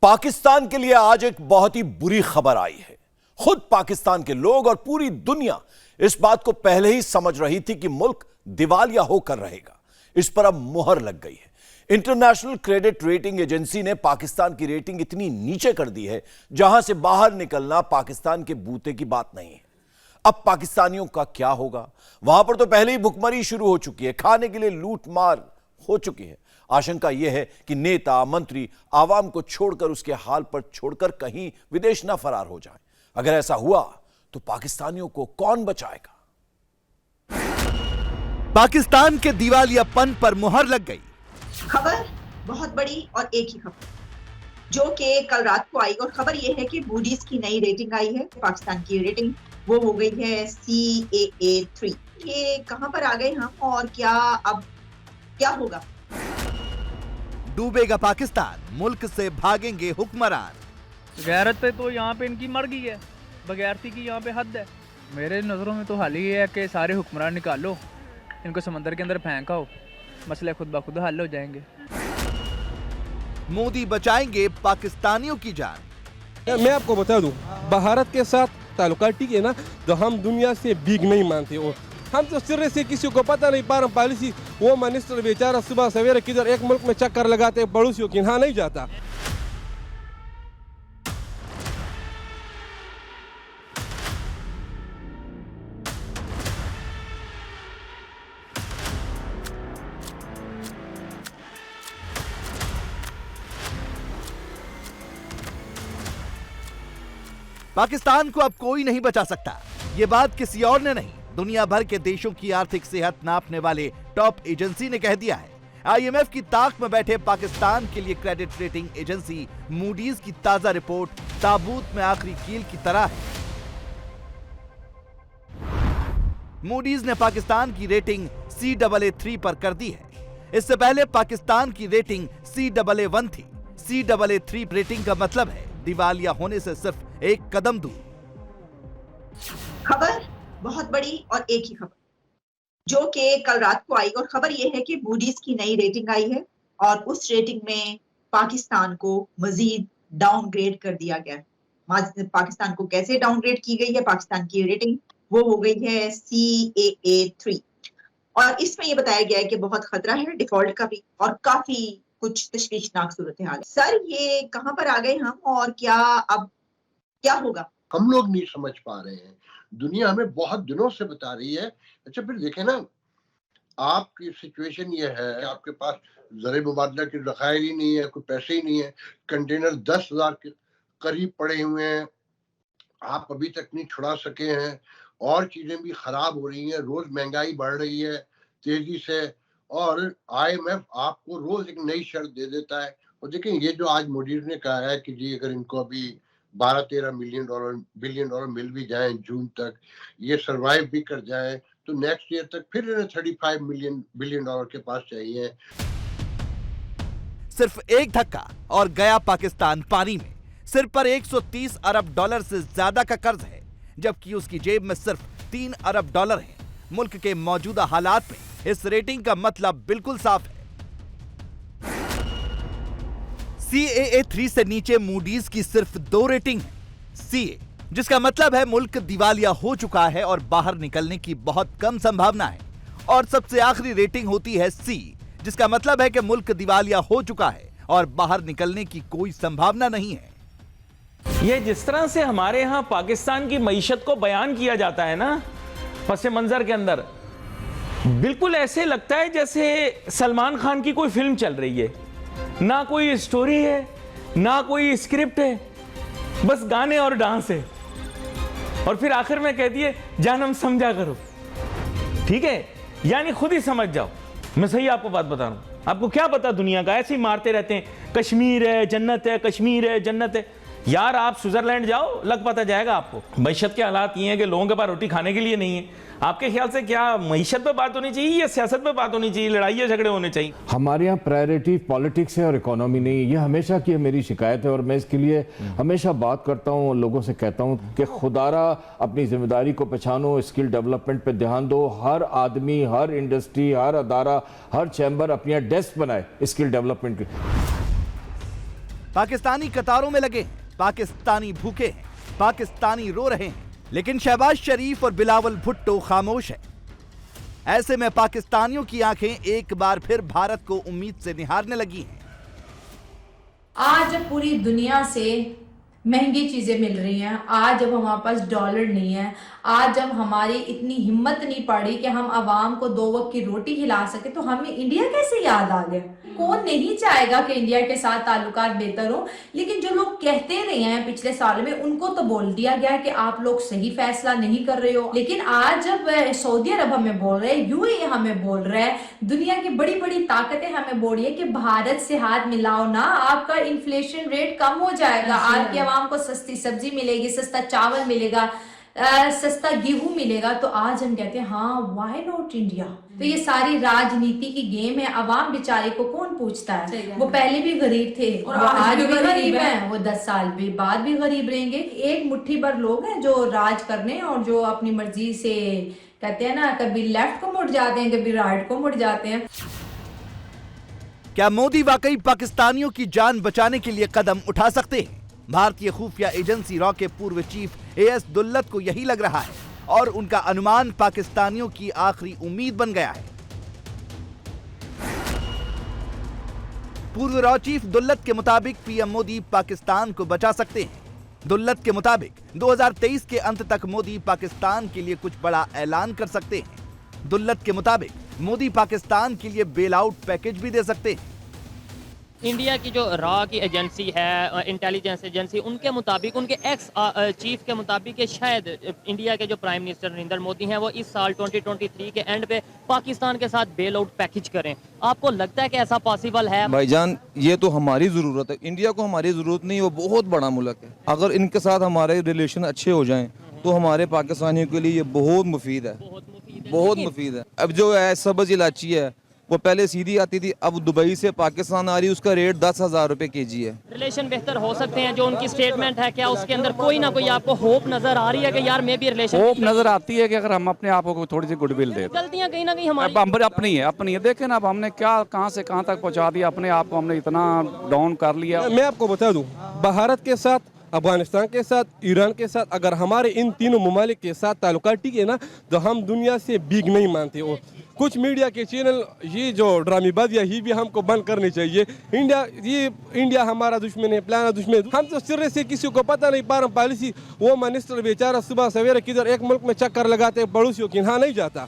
पाकिस्तान के लिए आज एक बहुत ही बुरी खबर आई है। खुद पाकिस्तान के लोग और पूरी दुनिया इस बात को पहले ही समझ रही थी कि मुल्क दिवालिया होकर रहेगा। इस पर अब मुहर लग गई है। इंटरनेशनल क्रेडिट रेटिंग एजेंसी ने पाकिस्तान की रेटिंग इतनी नीचे कर दी है जहां से बाहर निकलना पाकिस्तान के बूते की बात नहीं है। अब पाकिस्तानियों का क्या होगा? वहां पर तो पहले ही भुखमरी शुरू हो चुकी है, खाने के लिए लूट मार हो चुकी है। आशंका यह है कि नेता मंत्री आवाम को छोड़कर उसके हाल पर छोड़कर कहीं विदेश न फरार हो जाए। अगर ऐसा हुआ तो पाकिस्तानियों को कौन बचाएगा? पाकिस्तान के दिवालियापन पर मुहर लग गई। खबर बहुत बड़ी और एक ही खबर जो कि कल रात को आई, और खबर यह है कि मूडीज की नई रेटिंग आई है। पाकिस्तान की रेटिंग वो हो गई है CAA3। ये कहां पर आ गए हम और अब क्या होगा? डूबेगा पाकिस्तान, मुल्क से भागेंगे हुक्मरान। गैरत तो यहाँ पे इनकी मर गई है, बगैरती की यहाँ पे हद है। मेरे नज़रों में तो हाल ही ये है कि सारे हुक्मरान निकालो, इनको समंदर के अंदर फेंक आओ, मसले खुद ब खुद हल हो जाएंगे। मोदी बचाएंगे पाकिस्तानियों की जान। मैं आपको बता दूं, भारत के साथ ताल्लुकात ठीक है ना, तो हम दुनिया से भीख नहीं मानते। और हम तो सिरे से किसी को पता नहीं पा रहा पॉलिसी। वो मिनिस्टर बेचारा सुबह सवेरे किधर एक मुल्क में चक्कर लगाते पड़ोसियों के यहाँ नहीं जाता। पाकिस्तान को अब कोई नहीं बचा सकता। ये बात किसी और ने नहीं, दुनिया भर के देशों की आर्थिक सेहत नापने वाले टॉप एजेंसी ने कह दिया है। IMF की ताक में बैठे पाकिस्तान के लिए क्रेडिट रेटिंग एजेंसी मूडीज की ताजा रिपोर्ट ताबूत में आखिरी कील की तरह है। मूडीज ने पाकिस्तान की रेटिंग CAA3 पर कर दी है। इससे पहले पाकिस्तान की रेटिंग CAA1 थी। CAA3 रेटिंग का मतलब है दिवालिया होने से सिर्फ एक कदम दूर। खबर बहुत बड़ी और एक ही खबर जो कि कल रात को आई, और खबर यह है कि मूडीज की नई रेटिंग आई है और उस रेटिंग में पाकिस्तान को मजीद डाउनग्रेड कर दिया गया है। पाकिस्तान को कैसे डाउनग्रेड की गई है? पाकिस्तान की रेटिंग वो हो गई है CAA3, और इसमें यह बताया गया है कि बहुत खतरा है डिफॉल्ट का भी, और काफी कुछ तशवीशनाक सूरत हाल है। सर, ये कहां पर आ गए हम और अब क्या होगा? हम लोग नहीं समझ पा रहे हैं। दुनिया हमें बहुत दिनों से बता रही है। अच्छा, फिर देखें ना, आपकी सिचुएशन ये है कि आपके पास ज़र मुबादला की ज़खायर ही नहीं है, कोई पैसे ही नहीं है, कंटेनर 10,000 के करीब पड़े हुए हैं, आप अभी तक नहीं छुड़ा सके हैं, और चीजें भी खराब हो रही हैं, रोज महंगाई बढ़ रही है तेजी से, और IMF आपको रोज एक नई शर्त दे देता है। और देखें, ये जो आज मूडीज ने कहा है कि जी अगर इनको अभी 12-13 बिलियन डॉलर मिल भी जाए जून तक, ये सरवाइव भी कर जाए, तो नेक्स्ट ईयर तक फिर 35 बिलियन डॉलर के पास चाहिए। सिर्फ एक धक्का और गया पाकिस्तान पानी में। सिर पर 130 अरब डॉलर से ज्यादा का कर्ज है, जबकि उसकी जेब में सिर्फ 3 अरब डॉलर है। मुल्क के मौजूदा हालात में इस रेटिंग का मतलब बिल्कुल साफ है। CAA3 से नीचे मूडीज की सिर्फ 2 रेटिंग है। CA, जिसका मतलब है मुल्क दिवालिया हो चुका है और बाहर निकलने की बहुत कम संभावना है, और सबसे आखिरी रेटिंग होती है C, जिसका मतलब है कि मुल्क दिवालिया हो चुका है और बाहर निकलने की कोई संभावना नहीं है। ये जिस तरह से हमारे यहां पाकिस्तान की मईशत को बयान किया जाता है ना, पसे मंजर के अंदर, बिल्कुल ऐसे लगता है जैसे सलमान खान की कोई फिल्म चल रही है। ना कोई स्टोरी है, ना कोई स्क्रिप्ट है, बस गाने और डांस है, और फिर आखिर में कहती है जानम समझा करो। ठीक है, यानी खुद ही समझ जाओ। मैं सही आपको बात बता रहा हूं, आपको क्या पता दुनिया का, ऐसे ही मारते रहते हैं कश्मीर है जन्नत है, कश्मीर है जन्नत है। यार, आप स्विट्जरलैंड जाओ, लग पता जाएगा आपको। मईशत के हालात ये हैं कि लोगों के पास रोटी खाने के लिए नहीं है। आपके ख्याल से क्या मईशत पे बात होनी चाहिए या सियासत पे बात होनी चाहिए, लड़ाई झगड़े होने चाहिए? हमारे यहाँ प्रायोरिटी पॉलिटिक्स है और इकोनॉमी नहीं। ये हमेशा की मेरी शिकायत है, और मैं इसके लिए हमेशा बात करता हूँ और लोगों से कहता हूँ कि खुदारा अपनी जिम्मेदारी को पहचानो, स्किल डेवलपमेंट पे ध्यान दो। हर आदमी, हर इंडस्ट्री, हर अदारा, हर चैम्बर अपनी डेस्क बनाए स्किल डेवलपमेंट की। पाकिस्तानी कतारों में लगे हैं, पाकिस्तानी भूखे हैं, पाकिस्तानी रो रहे हैं, लेकिन शहबाज शरीफ और बिलावल भुट्टो खामोश है। ऐसे में पाकिस्तानियों की आंखें एक बार फिर भारत को उम्मीद से निहारने लगी हैं। आज जब पूरी दुनिया से महंगी चीज़ें मिल रही हैं, आज जब हमारे पास डॉलर नहीं है, आज जब हमारी इतनी हिम्मत नहीं पड़ी कि हम आवाम को 2 वक्त की रोटी खिला सके, तो हमें इंडिया कैसे याद आ गया? कौन नहीं चाहेगा कि इंडिया के साथ ताल्लुकात बेहतर हो, लेकिन जो लोग कहते रहे हैं पिछले साल में उनको तो बोल दिया गया कि आप लोग सही फैसला नहीं कर रहे हो। लेकिन आज जब सऊदी अरब हमें बोल रहे हैं, यूएई हमें बोल रहा है, दुनिया की बड़ी बड़ी ताकतें हमें बोल रही है कि भारत से हाथ मिलाओ ना, आपका इन्फ्लेशन रेट कम हो जाएगा, आपकी आवाम को सस्ती सब्जी मिलेगी, सस्ता चावल मिलेगा, सस्ता गेहूं मिलेगा, तो आज हम कहते हैं हाँ व्हाई नॉट इंडिया। तो ये सारी राजनीति की गेम है। अवाम बेचारे को कौन पूछता है? वो पहले भी गरीब थे और आज भी गरीब हैं, वो 10 साल बाद भी गरीब रहेंगे। एक मुट्ठी भर लोग हैं जो राज करने और जो अपनी मर्जी से कहते हैं ना, कभी लेफ्ट को मुड़ जाते हैं, कभी राइट को मुड़ जाते हैं। क्या मोदी वाकई पाकिस्तानियों की जान बचाने के लिए कदम उठा सकते हैं? भारतीय खुफिया एजेंसी रॉ के पूर्व चीफ एएस दुल्लत को यही लग रहा है और उनका अनुमान पाकिस्तानियों की आखिरी उम्मीद बन गया है। पूर्व रॉ चीफ दुल्लत के मुताबिक पीएम मोदी पाकिस्तान को बचा सकते हैं। दुल्लत के मुताबिक 2023 के अंत तक मोदी पाकिस्तान के लिए कुछ बड़ा ऐलान कर सकते हैं। दुल्लत के मुताबिक मोदी पाकिस्तान के लिए बेल आउट पैकेज भी दे सकते हैं। इंडिया की जो रॉ की एजेंसी है, इंटेलिजेंस एजेंसी, उनके मुताबिक, उनके एक्स चीफ के मुताबिक कि शायद इंडिया के जो प्राइम मिनिस्टर नरेंद्र मोदी हैं वो इस साल 2023 के एंड पे पाकिस्तान के साथ बेल आउट पैकेज करें। आपको लगता है कि ऐसा पॉसिबल है? भाईजान, ये तो हमारी ज़रूरत है, इंडिया को हमारी ज़रूरत नहीं, वो बहुत बड़ा मुल्क है। अगर इनके साथ हमारे रिलेशन अच्छे हो जाएं तो हमारे पाकिस्तानियों के लिए ये बहुत मुफीद है, बहुत मुफीद है। अब जो है सब्ज़ इलायची है वो पहले सीधी आती थी, अब दुबई से पाकिस्तान आ रही है, उसका रेट 10,000 रुपए kg है। रिलेशन बेहतर हो सकते हैं जो उनकी स्टेटमेंट है, क्या उसके अंदर कोई ना कोई आपको होप नजर आ रही है कि यार मे भी रिलेशन? होप नजर आती है कि अगर हम अपने आप को थोड़ी सी गुडविल दे। गलतियां कहीं ना कहीं हमारी अपनी है। देखें ना, अब हमने क्या कहां से कहां तक पहुंचा दिया अपने आप को, हमने इतना डाउन कर लिया। मैं आपको बता दूं, भारत के साथ, अफगानिस्तान के साथ, ईरान के साथ अगर हमारे इन तीनों ममालिक के साथ ताल्लुकात टिके ना तो हम दुनिया से बिग नहीं मानते। और कुछ मीडिया के चैनल ये जो ड्रामेबाजियाँ ही भी हमको बंद करनी चाहिए। इंडिया हमारा दुश्मन है, प्लान दुश्मन। हम तो सिरे से किसी को पता नहीं पा रहा पॉलिसी। वो मिनिस्टर बेचारा सुबह सवेरे किधर एक मुल्क में चक्कर लगाते पड़ोसियों के यहाँ नहीं जाता।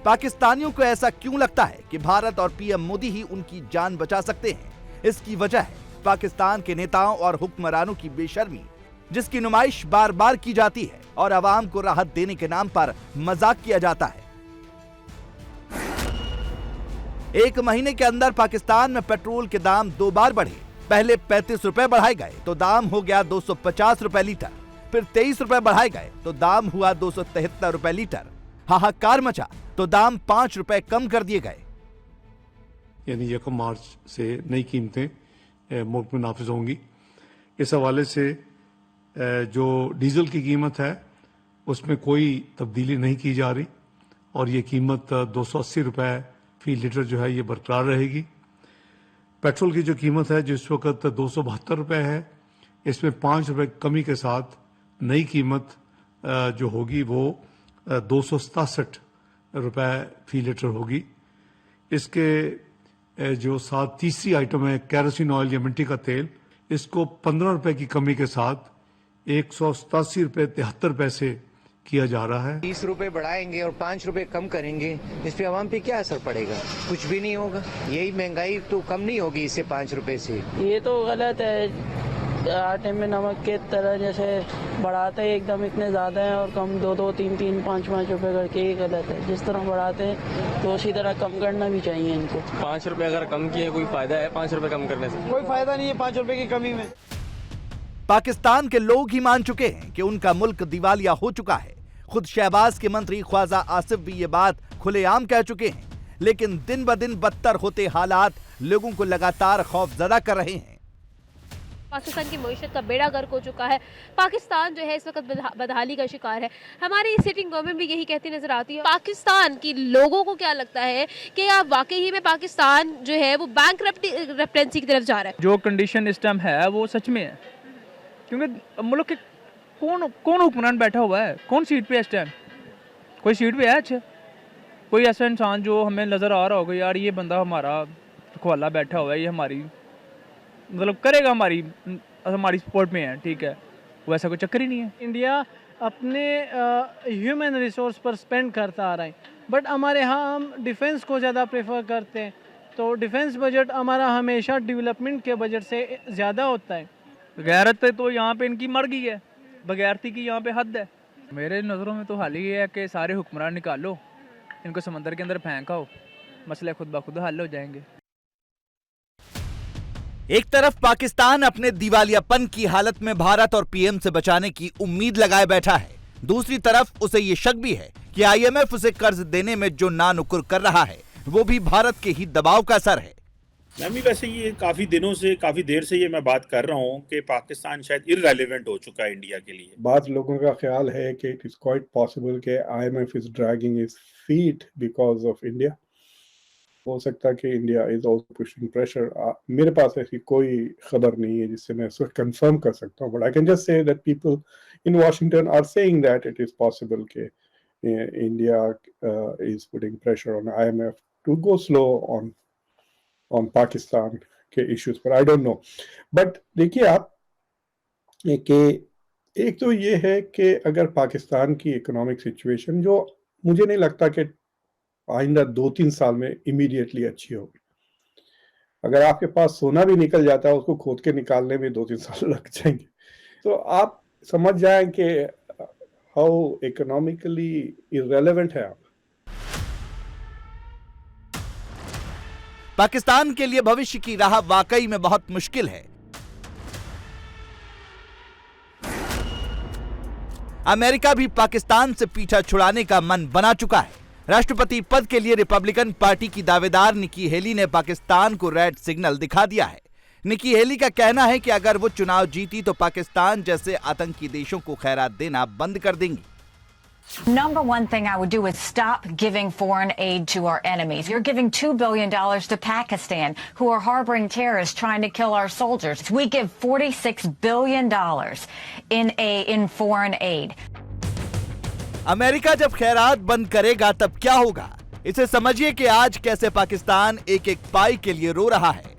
पाकिस्तानियों को ऐसा क्यों लगता है कि भारत और पीएम मोदी ही उनकी जान बचा सकते हैं? इसकी वजह है पाकिस्तान के नेताओं और हुक्मरानों की बेशर्मी, जिसकी नुमाइश बार बार की जाती है और अवाम को राहत देने के नाम पर मजाक किया जाता है। एक महीने के अंदर पाकिस्तान में पेट्रोल के दाम 2 बार बढ़े। पहले 35 रुपए बढ़ाए गए तो दाम हो गया 250 रुपए लीटर, फिर 23 रुपए बढ़ाए गए तो दाम हुआ 273 रुपए लीटर। हाहाकार मचा तो दाम 5 रुपए कम कर दिए गए। यानी 1 मार्च से नई कीमतें मुल्क में नाफिज होंगी। इस हवाले से जो डीजल की कीमत है उसमें कोई तब्दीली नहीं की जा रही और ये कीमत 280 रुपए फी लीटर जो है ये बरकरार रहेगी। पेट्रोल की जो कीमत है जो इस वक्त 272 रुपए है, इसमें 5 रुपए कमी के साथ नई कीमत जो होगी वो 267 रुपए फी लीटर होगी। इसके जो साथ तीसरी आइटम है केरोसिन ऑयल या मिट्टी का तेल, इसको 15 रुपए की कमी के साथ 187 रुपए 73 पैसे किया जा रहा है। 30 रुपए बढ़ाएंगे और 5 रुपए कम करेंगे, इस पे आवाम पे क्या असर पड़ेगा? कुछ भी नहीं होगा। यही महंगाई तो कम नहीं होगी इससे 5 रुपए से। ये तो गलत है। आटे में नमक के तरह जैसे बढ़ाते हैं एकदम इतने ज्यादा है और कम 2-2, 3-3, 5-5 रुपए करके, ये गलत है। जिस तरह बढ़ाते हैं तो उसी तरह कम करना भी चाहिए इनको। 5 रुपए अगर कम किए कोई फायदा है? 5 रुपए कम करने से कोई फायदा नहीं है 5 रुपए की कमी में। पाकिस्तान के लोग ही मान चुके हैं कि उनका मुल्क दिवालिया हो चुका है। खुद शहबाज के मंत्री ख्वाजा आसिफ भी ये बात खुलेआम कह चुके हैं। लेकिन दिन ब दिन बदतर होते हालात लोगों को लगातार खौफजदा कर रहे हैं। पाकिस्तान की मईशत का बेड़ा गर्क हो चुका है। पाकिस्तान जो है इस वक्त बदहाली का शिकार है। हमारी सिटिंग गवर्नमेंट भी यही कहती नजर आती है। पाकिस्तान की लोगों को क्या लगता है कि आप वाकई ही में पाकिस्तान जो है वो बैंकरप्टेंसी की तरफ जा रहा है? जो कंडीशन इस टाइम है वो सच में है, क्योंकि मुल्क के कौन हुक्मरान बैठा हुआ है, कौन सीट पे है इस टाइम? कोई सीट पे है? अच्छा, कोई ऐसा इंसान जो हमें नज़र आ रहा होगा यार ये बंदा हमारा रखवाला बैठा हुआ है, ये हमारी मतलब करेगा, हमारी सपोर्ट में है, ठीक है, वैसा कोई चक्कर ही नहीं है। इंडिया अपने ह्यूमन रिसोर्स पर स्पेंड करता आ रहा है, बट हमारे यहाँ हम डिफेंस को ज़्यादा प्रेफर करते हैं, तो डिफेंस बजट हमारा हमेशा डेवलपमेंट के बजट से ज़्यादा होता है। गैरत तो यहाँ पे इनकी मर गई है, बगैरती की यहाँ पे हद है। मेरे नज़रों में तो हाल ही है कि सारे हुक्मरान निकालो, इनको समंदर के अंदर फेंकाओ, मसले खुद ब खुद हल हो जाएंगे। एक तरफ पाकिस्तान अपने दिवालियापन की हालत में भारत और पीएम से बचाने की उम्मीद लगाए बैठा है, दूसरी तरफ उसे ये शक भी है कि आईएमएफ उसे कर्ज देने में जो नानुकुर कर रहा है वो भी भारत के ही दबाव का असर है। मैम वैसे ये काफी देर से ये मैं बात कर रहा हूँ कि पाकिस्तान शायद इररेलेवेंट हो चुका है इंडिया के लिए। बाद लोगों का ख्याल है कि इट इज क्वाइट पॉसिबल कि IMF is dragging his feet because of India. हो सकता है कि India is also pushing pressure. मेरे पास ऐसी कोई खबर नहीं है जिससे मैं इसको कंफर्म कर सकता हूँ, but I can just say that people in Washington are saying that it is possible कि India is putting pressure on IMF to go slow on Pakistan के इश्यूज पर। आई डोंट नो, बट देखिए आप कि एक तो ये है कि अगर पाकिस्तान की इकोनॉमिक सिचुएशन, जो मुझे नहीं लगता कि आइंदा 2-3 साल में इमीडिएटली अच्छी होगी, अगर आपके पास सोना भी निकल जाता है उसको खोद के निकालने में 2-3 साल लग जाएंगे, तो आप समझ जाएं कि हाउ इकोनॉमिकली इररेलेवेंट है आप। पाकिस्तान के लिए भविष्य की राह वाकई में बहुत मुश्किल है। अमेरिका भी पाकिस्तान से पीछा छुड़ाने का मन बना चुका है। राष्ट्रपति पद के लिए रिपब्लिकन पार्टी की दावेदार निकी हेली ने पाकिस्तान को रेड सिग्नल दिखा दिया है। निकी हेली का कहना है कि अगर वो चुनाव जीती तो पाकिस्तान जैसे आतंकी देशों को खैरात देना बंद कर देंगी। Number one thing I would do is stop giving foreign aid to our enemies. You're giving $2 billion to Pakistan, who are harboring terrorists trying to kill our soldiers. We give $46 billion in foreign aid. America जब खैरात बंद करेगा तब क्या होगा, इसे समझिए कि आज कैसे पाकिस्तान एक एक पाई के लिए रो रहा है।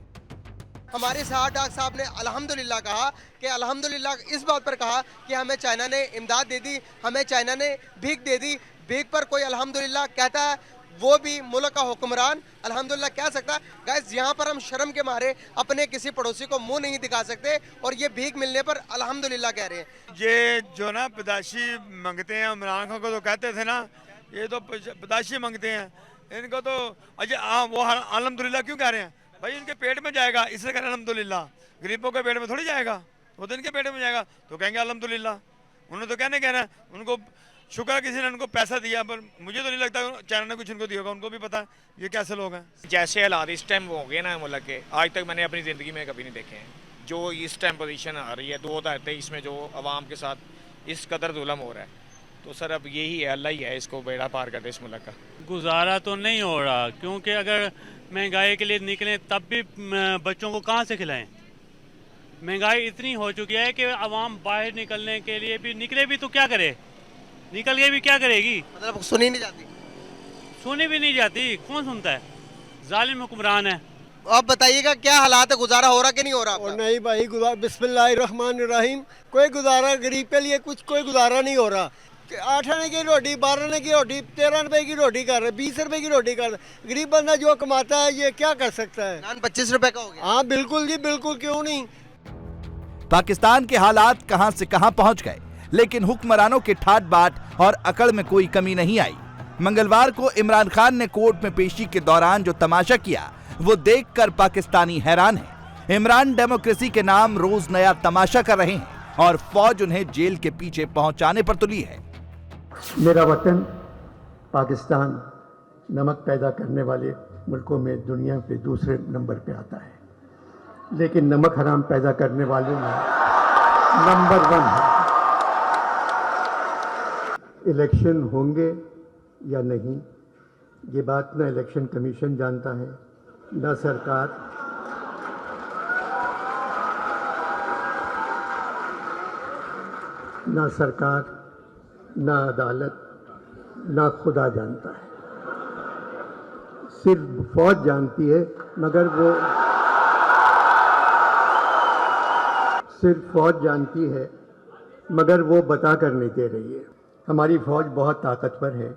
हमारे शाह डाक साहब ने अल्हम्दुलिल्लाह कहा कि अल्हम्दुलिल्लाह इस बात पर कहा कि हमें चाइना ने इमदाद दे दी, हमें चाइना ने भीख दे दी। भीख पर कोई अल्हम्दुलिल्लाह कहता है, वो भी मुल्क का हुक्मरान अल्हम्दुलिल्लाह कह सकता है। गाइस, यहाँ पर हम शर्म के मारे अपने किसी पड़ोसी को मुंह नहीं दिखा सकते, और ये भीख मिलने पर अल्हम्दुलिल्लाह कह रहे हैं। ये जो ना पैदाशी मांगते हैं, इमरान खान को तो कहते थे ना, ये तो पैदाशी मांगते हैं, इनको तो अच्छा वो अल्हम्दुलिल्लाह क्यों कह रहे हैं? भाई इनके पेट में जाएगा इसलिए कह रहे हैं अल्हम्दुलिल्लाह, गरीबों के पेट में थोड़ी जाएगा, वो तो इनके पेट में जाएगा तो कहेंगे अल्हम्दुलिल्लाह। उन्होंने तो कहना उनको शुक्र है किसी ने उनको पैसा दिया, पर मुझे तो नहीं लगता चाइना ने कुछ उनको दिया होगा, उनको भी पता है ये कैसे लोग हैं। जैसे हालात इस टाइम हो गए ना मुल्क के, आज तक मैंने अपनी ज़िंदगी में कभी नहीं देखे हैं। जो इस टाइम पोजीशन आ रही है 2023 में, जो आवाम के साथ इस कदर जुल्म हो रहा है, तो सर अब यही है, अल्लाह ही है इसको बेड़ा पार कर दे इस मुल्क का। गुजारा तो नहीं हो रहा, क्योंकि अगर महंगाई के लिए निकलें तब भी बच्चों को कहाँ से खिलाएं? महंगाई इतनी हो चुकी है कि आवाम बाहर निकलने के लिए भी निकले भी तो क्या करे, निकल के भी क्या करेगी? मतलब सुनी नहीं जाती, सुनी भी नहीं जाती, कौन सुनता है? जालिम हुक्मरान है। आप बताइएगा क्या हालात है, गुजारा हो रहा कि नहीं हो रहा? और नहीं भाई, बिस्मिल्लाहिर्रहमानिर्रहीम, कोई गुजारा गरीब के लिए कोई गुजारा नहीं हो रहा। 8 आने की रोटी, 12 आने की रोटी, 13 रुपए की रोटी कर रहे, 20 रुपए की रोटी कर रहे। गरीब बंदा जो कमाता है ये क्या कर सकता है? 25 रुपए का हो गया। हाँ बिल्कुल जी, बिल्कुल, क्यों नहीं। पाकिस्तान के हालात कहां से कहां पहुंच गए, लेकिन हुक्मरानों के ठाट बाट और अकड़ में कोई कमी नहीं आई। मंगलवार को इमरान खान ने कोर्ट में पेशी के दौरान जो तमाशा किया वो देखकर पाकिस्तानी हैरान है। इमरान डेमोक्रेसी के नाम रोज नया तमाशा कर रहे हैं और फौज उन्हें जेल के पीछे पहुंचाने पर तुली है। मेरा वतन पाकिस्तान नमक पैदा करने वाले मुल्कों में दुनिया पे दूसरे नंबर पे आता है। लेकिन नमक हराम पैदा करने वालों में नंबर 1 है। इलेक्शन होंगे या नहीं, ये बात न इलेक्शन कमीशन जानता है, न सरकार, न अदालत, न खुदा जानता है। सिर्फ फौज जानती है, मगर वो सिर्फ फौज जानती है मगर वो बता कर नहीं दे रही है। हमारी फौज बहुत ताकतवर है,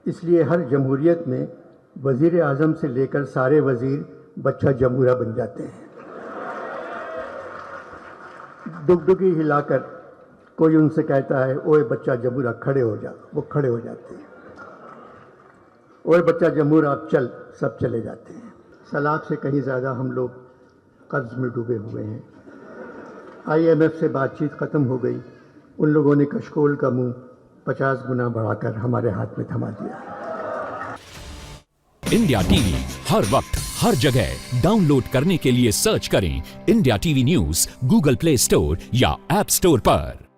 इसलिए हर जमहूरियत में वज़ीर आज़म से लेकर सारे वज़ीर बच्चा जमूरा बन जाते हैं। डुगडुगी हिलाकर कोई उनसे कहता है ओए बच्चा जमूरा खड़े हो जा, वो खड़े हो जाते हैं। ओए बच्चा जमूरा अब चल, सब चले जाते हैं। सलाब से कहीं ज़्यादा हम लोग कर्ज में डूबे हुए हैं। IMF से बातचीत ख़त्म हो गई, उन लोगों ने कशकोल का मुंह 50 गुना बढ़ाकर हमारे हाथ में थमा दिया। इंडिया टीवी हर वक्त हर जगह डाउनलोड करने के लिए सर्च करें India TV news Google play store या ऐप स्टोर पर।